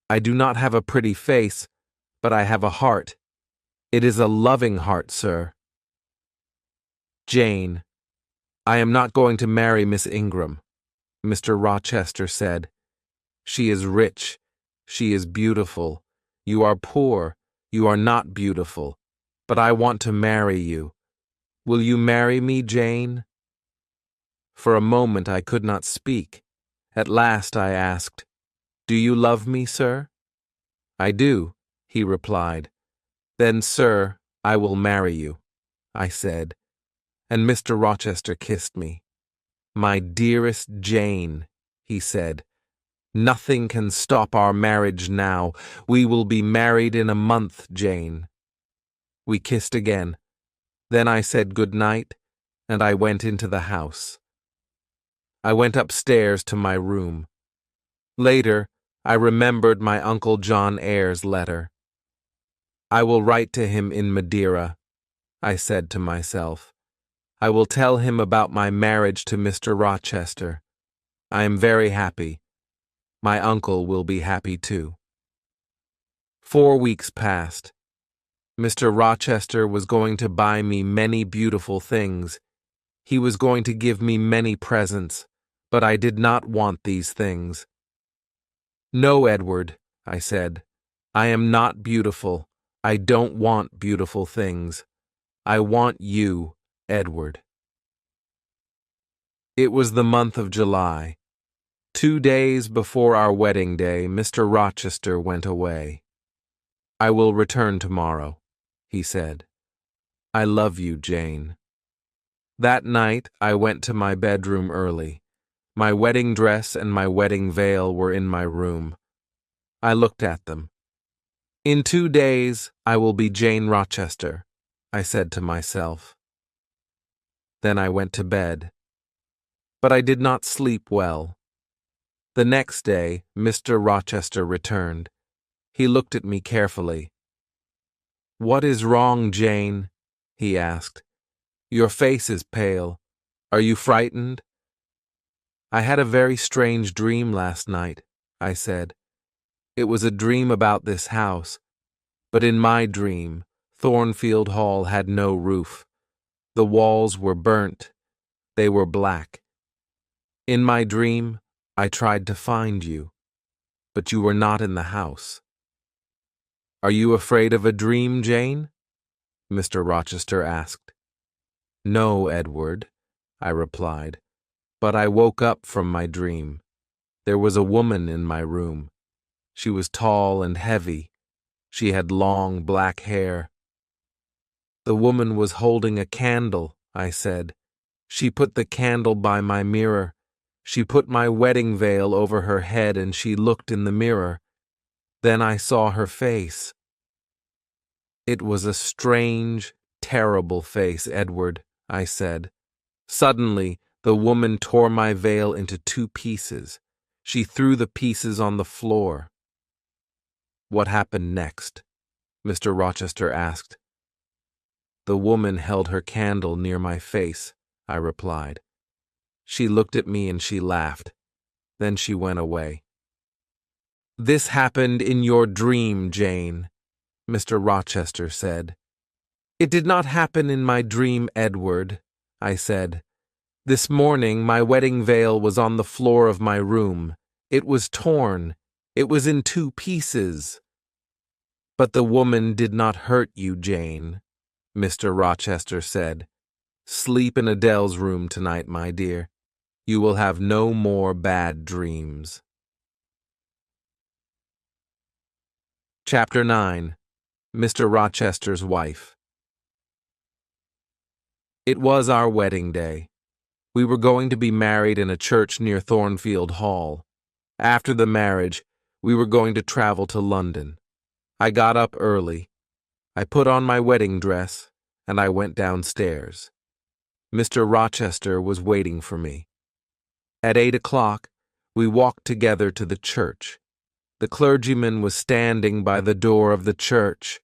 I do not have a pretty face, but I have a heart. It is a loving heart, sir. Jane, I am not going to marry Miss Ingram, Mr. Rochester said. She is rich. She is beautiful. You are poor. You are not beautiful. But I want to marry you. Will you marry me, Jane? For a moment I could not speak. At last I asked, Do you love me, sir? I do, he replied. Then, sir, I will marry you, I said, and Mr. Rochester kissed me. My dearest Jane, he said, nothing can stop our marriage now. We will be married in a month, Jane. We kissed again. Then I said good night, and I went into the house. I went upstairs to my room. Later, I remembered my Uncle John Eyre's letter. I will write to him in Madeira, I said to myself. I will tell him about my marriage to Mr. Rochester. I am very happy. My uncle will be happy too. 4 weeks passed. Mr. Rochester was going to buy me many beautiful things. He was going to give me many presents, but I did not want these things. No, Edward, I said. I am not beautiful. I don't want beautiful things. I want you, Edward. It was the month of July. 2 days before our wedding day, Mr. Rochester went away. I will return tomorrow, he said. I love you, Jane. That night, I went to my bedroom early. My wedding dress and my wedding veil were in my room. I looked at them. In 2 days, I will be Jane Rochester, I said to myself. Then I went to bed. But I did not sleep well. The next day, Mr. Rochester returned. He looked at me carefully. What is wrong, Jane? He asked. Your face is pale. Are you frightened? I had a very strange dream last night, I said. It was a dream about this house, but in my dream, Thornfield Hall had no roof. The walls were burnt. They were black. In my dream, I tried to find you, but you were not in the house. Are you afraid of a dream, Jane? Mr. Rochester asked. No, Edward, I replied, but I woke up from my dream. There was a woman in my room. She was tall and heavy. She had long black hair. The woman was holding a candle, I said. She put the candle by my mirror. She put my wedding veil over her head and she looked in the mirror. Then I saw her face. It was a strange, terrible face, Edward, I said. Suddenly, the woman tore my veil into 2 pieces. She threw the pieces on the floor. What happened next? Mr. Rochester asked. The woman held her candle near my face, I replied. She looked at me and she laughed. Then she went away. This happened in your dream, Jane, Mr. Rochester said. It did not happen in my dream, Edward, I said. This morning my wedding veil was on the floor of my room. It was torn. It was in 2 pieces. But the woman did not hurt you, Jane, Mr. Rochester said. Sleep in Adele's room tonight, my dear. You will have no more bad dreams. Chapter 9. Mr. Rochester's Wife. It was our wedding day. We were going to be married in a church near Thornfield Hall. After the marriage, we were going to travel to London. I got up early. I put on my wedding dress, and I went downstairs. Mr. Rochester was waiting for me. At 8 o'clock, we walked together to the church. The clergyman was standing by the door of the church.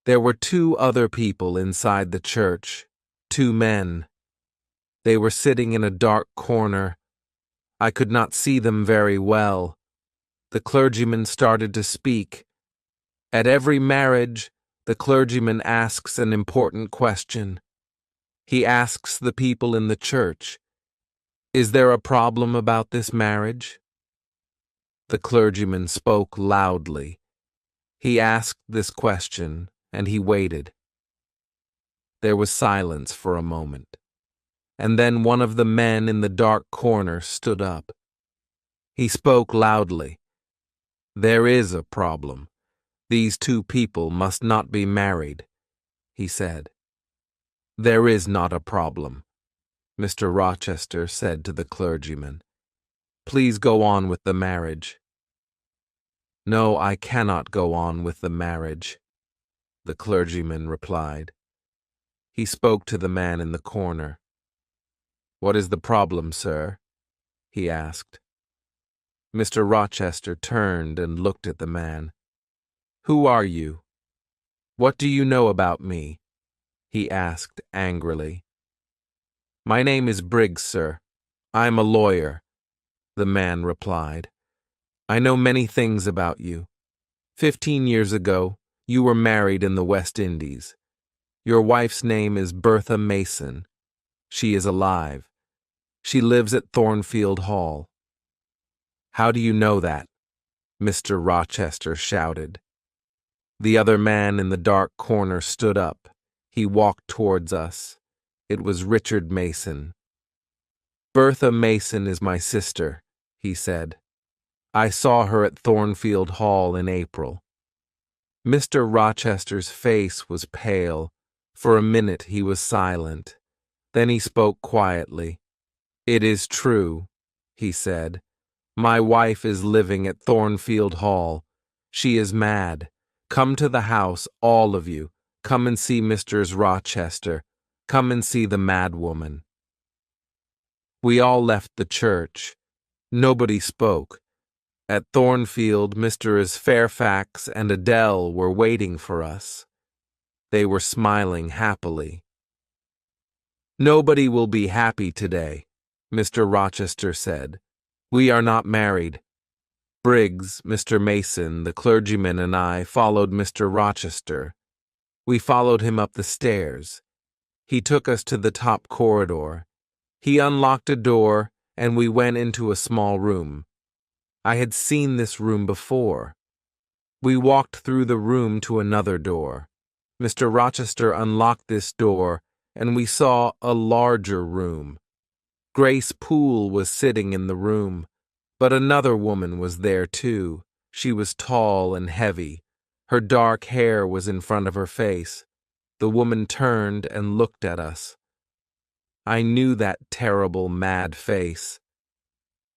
There were 2 other people inside the church, 2 men. They were sitting in a dark corner. I could not see them very well. The clergyman started to speak. At every marriage, the clergyman asks an important question. He asks the people in the church, "Is there a problem about this marriage?" The clergyman spoke loudly. He asked this question, and he waited. There was silence for a moment, and then one of the men in the dark corner stood up. He spoke loudly. "There is a problem. These 2 people must not be married," he said. "There is not a problem," Mr. Rochester said to the clergyman. "Please go on with the marriage." "No, I cannot go on with the marriage," the clergyman replied. He spoke to the man in the corner. "What is the problem, sir?" he asked. Mr. Rochester turned and looked at the man. "Who are you? What do you know about me?" he asked angrily. "My name is Briggs, sir. I'm a lawyer," the man replied. "I know many things about you. 15 years ago, you were married in the West Indies. Your wife's name is Bertha Mason. She is alive. She lives at Thornfield Hall." "How do you know that?" Mr. Rochester shouted. The other man in the dark corner stood up. He walked towards us. It was Richard Mason. "Bertha Mason is my sister," he said. "I saw her at Thornfield Hall in April." Mr. Rochester's face was pale. For a minute he was silent. Then he spoke quietly. "It is true," he said. "My wife is living at Thornfield Hall. She is mad. Come to the house, all of you. Come and see Mr. Rochester. Come and see the mad woman." We all left the church. Nobody spoke. At Thornfield, Mrs. Fairfax and Adele were waiting for us. They were smiling happily. "Nobody will be happy today," Mr. Rochester said. "We are not married." Briggs, Mr. Mason, the clergyman, and I followed Mr. Rochester. We followed him up the stairs. He took us to the top corridor. He unlocked a door, and we went into a small room. I had seen this room before. We walked through the room to another door. Mr. Rochester unlocked this door, and we saw a larger room. Grace Poole was sitting in the room, but another woman was there too. She was tall and heavy. Her dark hair was in front of her face. The woman turned and looked at us. I knew that terrible, mad face.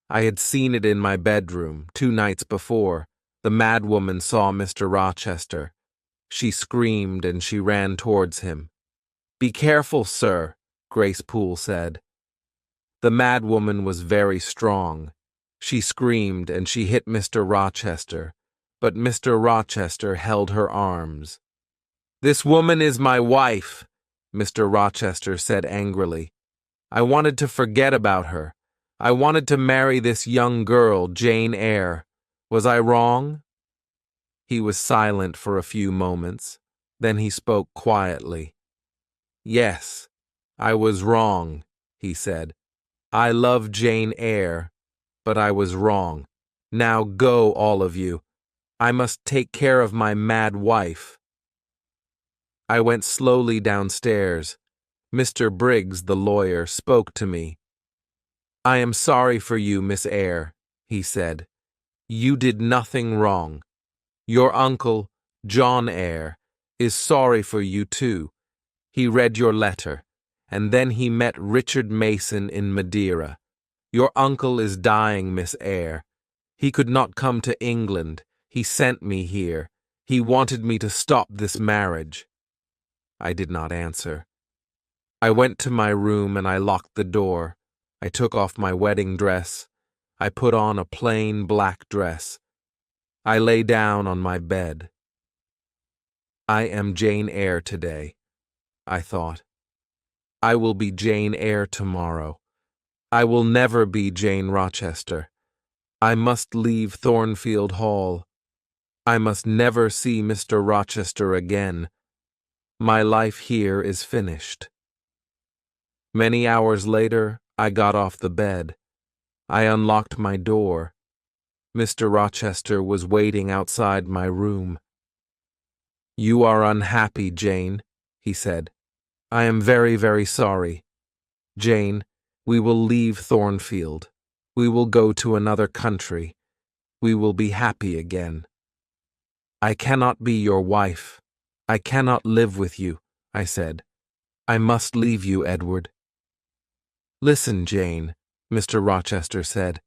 I had seen it in my bedroom 2 nights before. The mad woman saw Mr. Rochester. She screamed and she ran towards him. "Be careful, sir," Grace Poole said. The mad woman was very strong. She screamed and she hit Mr. Rochester, but Mr. Rochester held her arms. "This woman is my wife," Mr. Rochester said angrily. "I wanted to forget about her. I wanted to marry this young girl, Jane Eyre. Was I wrong?" He was silent for a few moments. Then he spoke quietly. "Yes, I was wrong," he said. "I love Jane Eyre, but I was wrong. Now go, all of you. I must take care of my mad wife." I went slowly downstairs. Mr. Briggs, the lawyer, spoke to me. "I am sorry for you, Miss Eyre," he said. "You did nothing wrong. Your uncle, John Eyre, is sorry for you too. He read your letter, and then he met Richard Mason in Madeira. Your uncle is dying, Miss Eyre. He could not come to England. He sent me here. He wanted me to stop this marriage. I did not answer. I went to my room and I locked the door. I took off my wedding dress. I put on a plain black dress. I lay down on my bed. I am Jane Eyre today, I thought. I will be Jane Eyre tomorrow. I will never be Jane Rochester. I must leave Thornfield Hall. I must never see Mr. Rochester again. My life here is finished. Many hours later, I got off the bed. I unlocked my door. Mr. Rochester was waiting outside my room. "You are unhappy, Jane," he said. "I am very, very sorry. Jane, we will leave Thornfield. We will go to another country. We will be happy again." "I cannot be your wife. I cannot live with you," I said. "I must leave you, Edward." "Listen, Jane," Mr. Rochester said.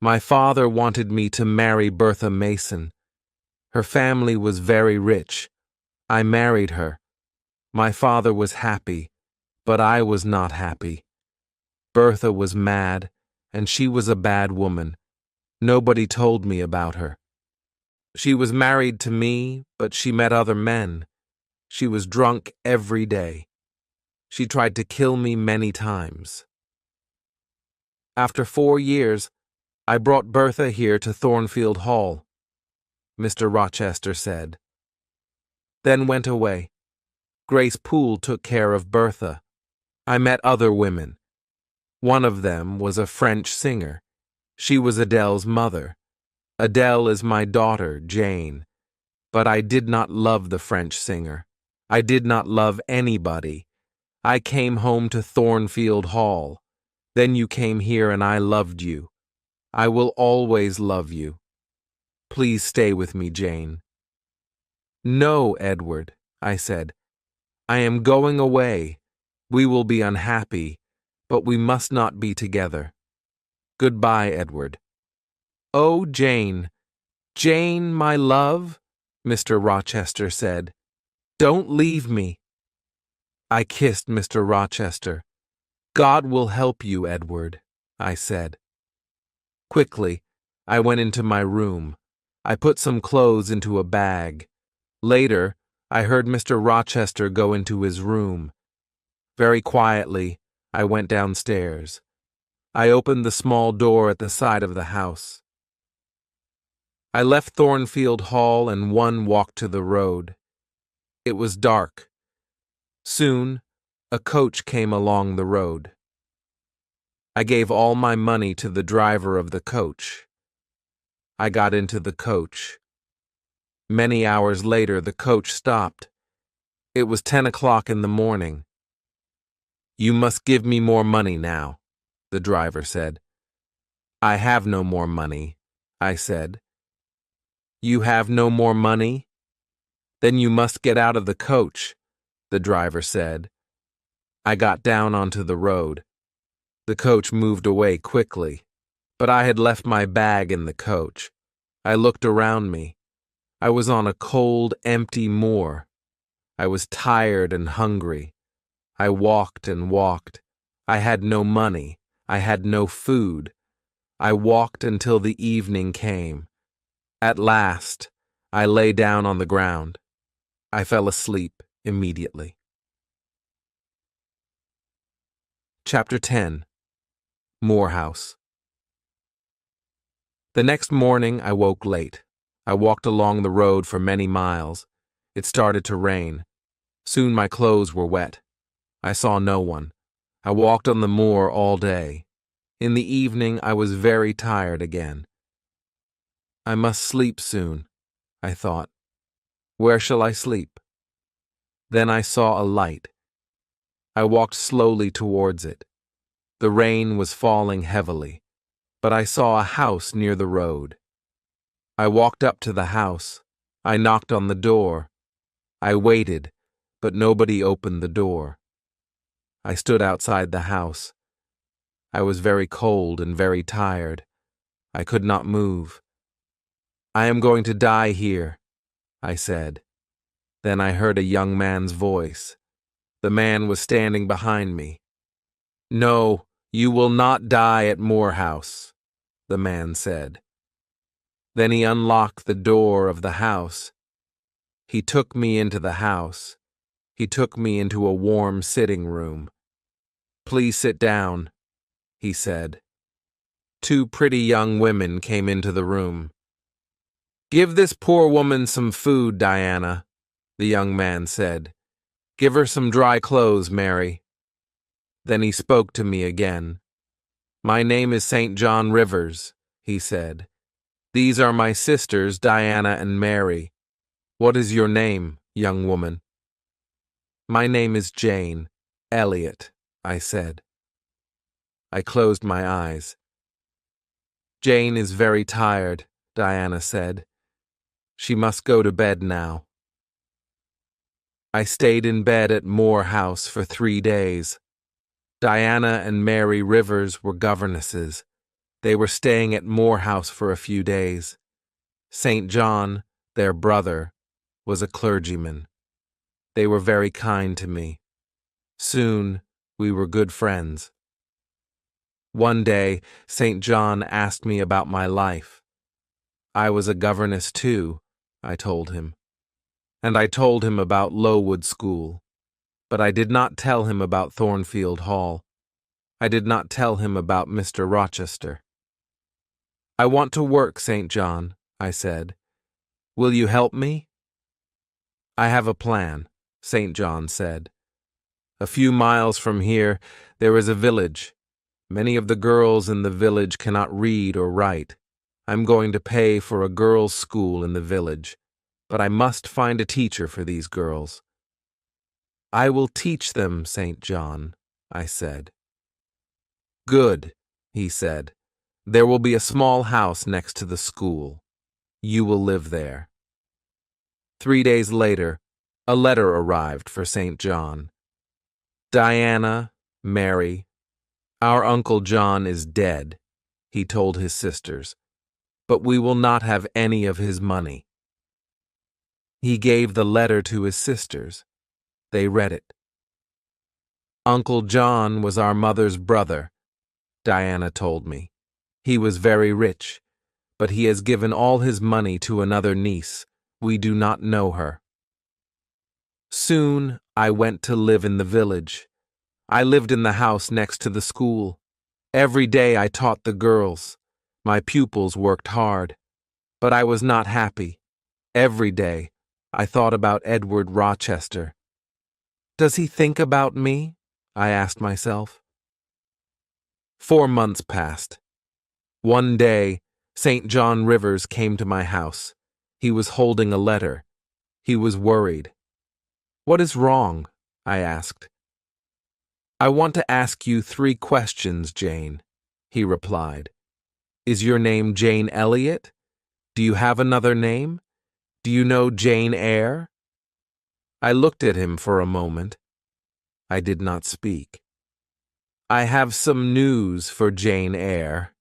"My father wanted me to marry Bertha Mason. Her family was very rich. I married her. My father was happy, but I was not happy. Bertha was mad, and she was a bad woman. Nobody told me about her. She was married to me, but she met other men. She was drunk every day. She tried to kill me many times. After 4 years, I brought Bertha here to Thornfield Hall," Mr. Rochester said. "Then went away. Grace Poole took care of Bertha. I met other women. One of them was a French singer. She was Adele's mother. Adele is my daughter, Jane. But I did not love the French singer. I did not love anybody. I came home to Thornfield Hall. Then you came here and I loved you. I will always love you. Please stay with me, Jane." "No, Edward," I said. "I am going away. We will be unhappy, but we must not be together. Goodbye, Edward." "Oh, Jane, Jane, my love," Mr. Rochester said. "Don't leave me." I kissed Mr. Rochester. "God will help you, Edward," I said. Quickly, I went into my room. I put some clothes into a bag. Later, I heard Mr. Rochester go into his room. Very quietly, I went downstairs. I opened the small door at the side of the house. I left Thornfield Hall and one walked to the road. It was dark. Soon, a coach came along the road. I gave all my money to the driver of the coach. I got into the coach. Many hours later, the coach stopped. It was 10 o'clock in the morning. "You must give me more money now," the driver said. "I have no more money," I said. "You have no more money? Then you must get out of the coach," the driver said. I got down onto the road. The coach moved away quickly, but I had left my bag in the coach. I looked around me. I was on a cold, empty moor. I was tired and hungry. I walked and walked. I had no money. I had no food. I walked until the evening came. At last, I lay down on the ground. I fell asleep immediately. Chapter 10. Moorhouse. The next morning I woke late. I walked along the road for many miles. It started to rain. Soon my clothes were wet. I saw no one. I walked on the moor all day. In the evening I was very tired again. I must sleep soon, I thought. Where shall I sleep? Then I saw a light. I walked slowly towards it. The rain was falling heavily, but I saw a house near the road. I walked up to the house. I knocked on the door. I waited, but nobody opened the door. I stood outside the house. I was very cold and very tired. I could not move. I am going to die here, I said. Then I heard a young man's voice. The man was standing behind me. No, you will not die at Moore House, the man said. Then he unlocked the door of the house. He took me into the house. He took me into a warm sitting room. Please sit down, he said. Two pretty young women came into the room. Give this poor woman some food, Diana, the young man said. Give her some dry clothes, Mary. Then he spoke to me again. My name is St. John Rivers, he said. These are my sisters, Diana and Mary. What is your name, young woman? My name is Jane Elliot, I said. I closed my eyes. Jane is very tired, Diana said. She must go to bed now. I stayed in bed at Moore House for 3 days. Diana and Mary Rivers were governesses. They were staying at Moore House for a few days. St. John, their brother, was a clergyman. They were very kind to me. Soon, we were good friends. One day, St. John asked me about my life. I was a governess too, I told him. And I told him about Lowood School. But I did not tell him about Thornfield Hall. I did not tell him about Mr. Rochester. I want to work, St. John, I said. Will you help me? I have a plan, St. John said. A few miles from here, there is a village. Many of the girls in the village cannot read or write. I'm going to pay for a girls' school in the village, but I must find a teacher for these girls. I will teach them, St. John, I said. Good, he said. There will be a small house next to the school. You will live there. 3 days later, a letter arrived for St. John. Diana, Mary, our Uncle John is dead, he told his sisters, but we will not have any of his money. He gave the letter to his sisters. They read it. Uncle John was our mother's brother, Diana told me. He was very rich, but he has given all his money to another niece. We do not know her. Soon I went to live in the village. I lived in the house next to the school. Every day I taught the girls. My pupils worked hard, but I was not happy. Every day I thought about Edward Rochester. Does he think about me? I asked myself. 4 months passed. One day, St. John Rivers came to my house. He was holding a letter. He was worried. What is wrong? I asked. I want to ask you 3 questions, Jane, he replied. Is your name Jane Elliot? Do you have another name? Do you know Jane Eyre? I looked at him for a moment. I did not speak. I have some news for Jane Eyre,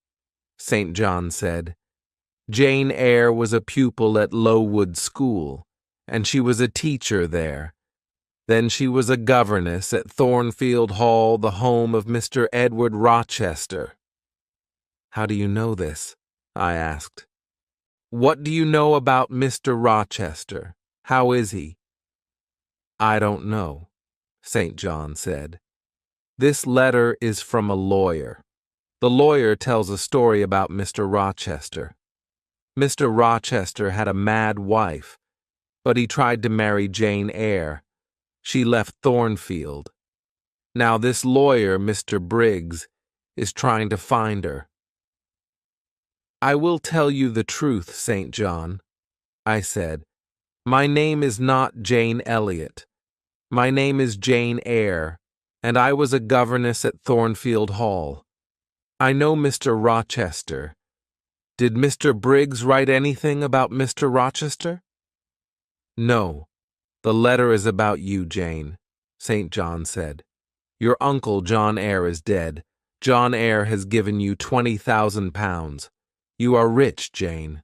St. John said. Jane Eyre was a pupil at Lowood School, and she was a teacher there. Then she was a governess at Thornfield Hall, the home of Mr. Edward Rochester. How do you know this? I asked. What do you know about Mr. Rochester? How is he? I don't know, St. John said. This letter is from a lawyer. The lawyer tells a story about Mr. Rochester. Mr. Rochester had a mad wife, but he tried to marry Jane Eyre. She left Thornfield. Now this lawyer, Mr. Briggs, is trying to find her. I will tell you the truth, St. John, I said. My name is not Jane Elliot. My name is Jane Eyre, and I was a governess at Thornfield Hall. I know Mr. Rochester. Did Mr. Briggs write anything about Mr. Rochester? No, the letter is about you, Jane, St. John said. Your uncle, John Eyre, is dead. John Eyre has given you £20,000. You are rich, Jane.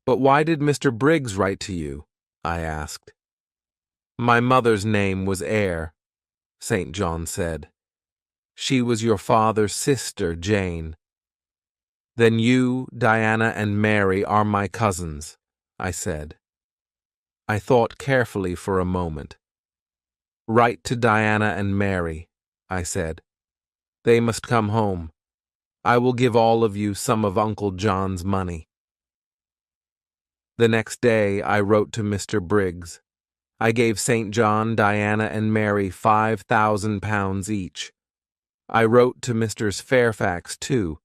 But why did Mr. Briggs write to you? I asked. My mother's name was Eyre, St. John said. She was your father's sister, Jane. Then you, Diana, and Mary are my cousins, I said. I thought carefully for a moment. Write to Diana and Mary, I said. They must come home. I will give all of you some of Uncle John's money. The next day I wrote to Mr. Briggs. I gave St. John, Diana, and Mary £5,000 each. I wrote to Mrs. Fairfax, too,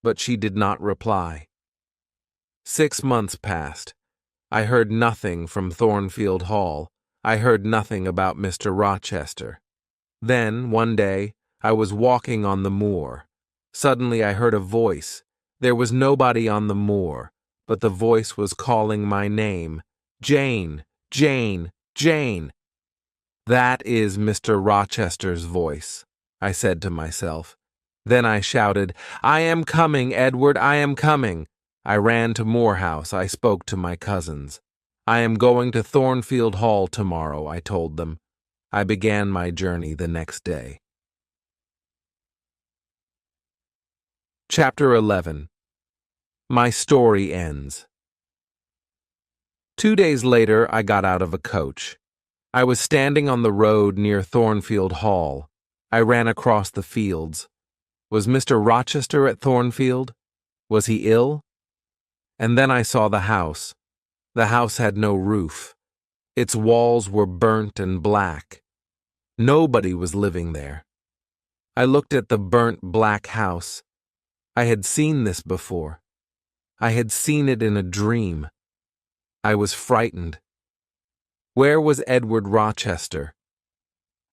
but she did not reply. 6 months passed. I heard nothing from Thornfield Hall. I heard nothing about Mr. Rochester. Then, one day, I was walking on the moor. Suddenly I heard a voice. There was nobody on the moor, but the voice was calling my name. Jane, Jane, Jane. That is Mr. Rochester's voice, I said to myself. Then I shouted, I am coming, Edward, I am coming. I ran to Moor House. I spoke to my cousins. I am going to Thornfield Hall tomorrow, I told them. I began my journey the next day. Chapter 11. My story ends. 2 days later, I got out of a coach. I was standing on the road near Thornfield Hall. I ran across the fields. Was Mr. Rochester at Thornfield? Was he ill? And then I saw the house. The house had no roof. Its walls were burnt and black. Nobody was living there. I looked at the burnt black house. I had seen this before. I had seen it in a dream. I was frightened. Where was Edward Rochester?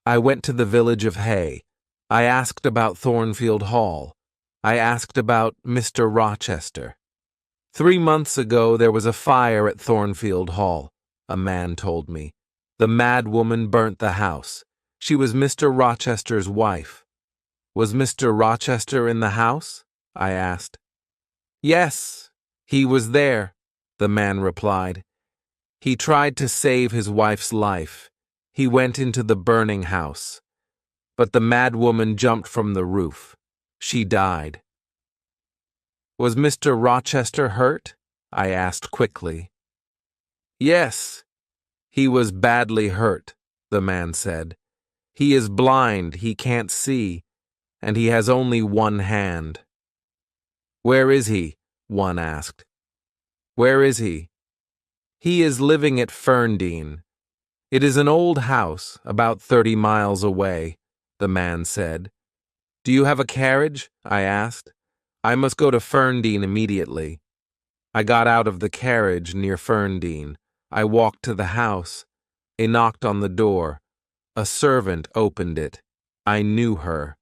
I went to the village of Hay. I asked about Thornfield Hall. I asked about Mr. Rochester. 3 months ago there was a fire at Thornfield Hall, a man told me. The mad woman burnt the house. She was Mr. Rochester's wife. Was Mr. Rochester in the house? I asked. Yes, he was there, the man replied. He tried to save his wife's life. He went into the burning house. But the mad woman jumped from the roof. She died. Was Mr. Rochester hurt? I asked quickly. Yes, he was badly hurt, the man said. He is blind, he can't see, and he has only one hand. Where is he? One asked. Where is he? He is living at Ferndean. It is an old house, about 30 miles away, the man said. Do you have a carriage? I asked. I must go to Ferndean immediately. I got out of the carriage near Ferndean. I walked to the house. I knocked on the door. A servant opened it. I knew her.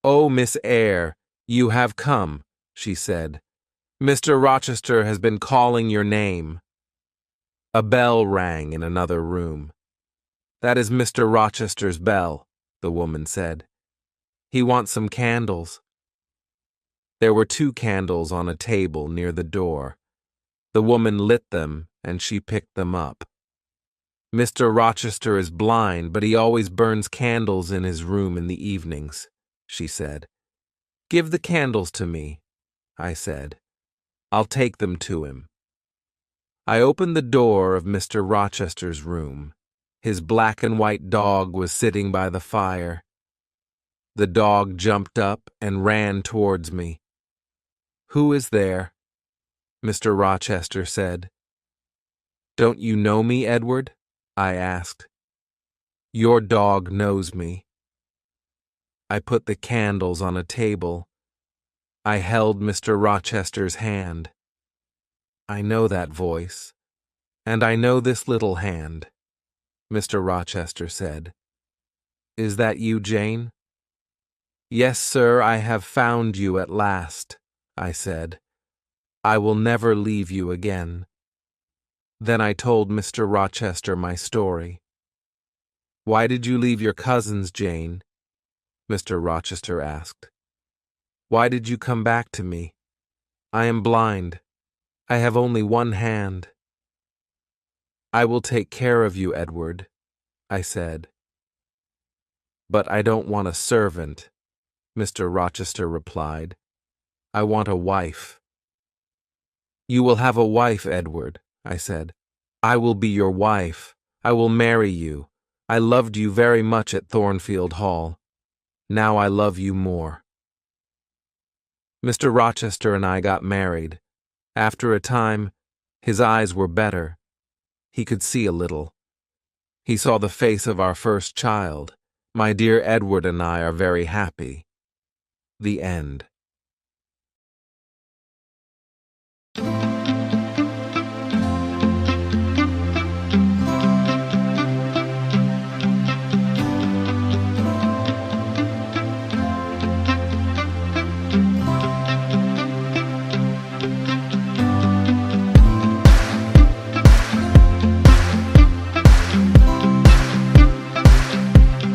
Oh, Miss Eyre, you have come, she said. Mr. Rochester has been calling your name. A bell rang in another room. That is Mr. Rochester's bell, the woman said. He wants some candles. There were 2 candles on a table near the door. The woman lit them, and she picked them up. Mr. Rochester is blind, but he always burns candles in his room in the evenings, she said. Give the candles to me, I said. I'll take them to him. I opened the door of Mr. Rochester's room. His black and white dog was sitting by the fire. The dog jumped up and ran towards me. Who is there? Mr. Rochester said. Don't you know me, Edward? I asked. Your dog knows me. I put the candles on a table. I held Mr. Rochester's hand. I know that voice, and I know this little hand, Mr. Rochester said. Is that you, Jane? Yes, sir, I have found you at last, I said. I will never leave you again. Then I told Mr. Rochester my story. "Why did you leave your cousins, Jane?" Mr. Rochester asked. "Why did you come back to me? I am blind. I have only one hand." "I will take care of you, Edward," I said. "But I don't want a servant," Mr. Rochester replied. "I want a wife." "You will have a wife, Edward," I said. "I will be your wife. I will marry you. I loved you very much at Thornfield Hall. Now I love you more." Mr. Rochester and I got married. After a time, his eyes were better. He could see a little. He saw the face of our first child. My dear Edward and I are very happy. The end.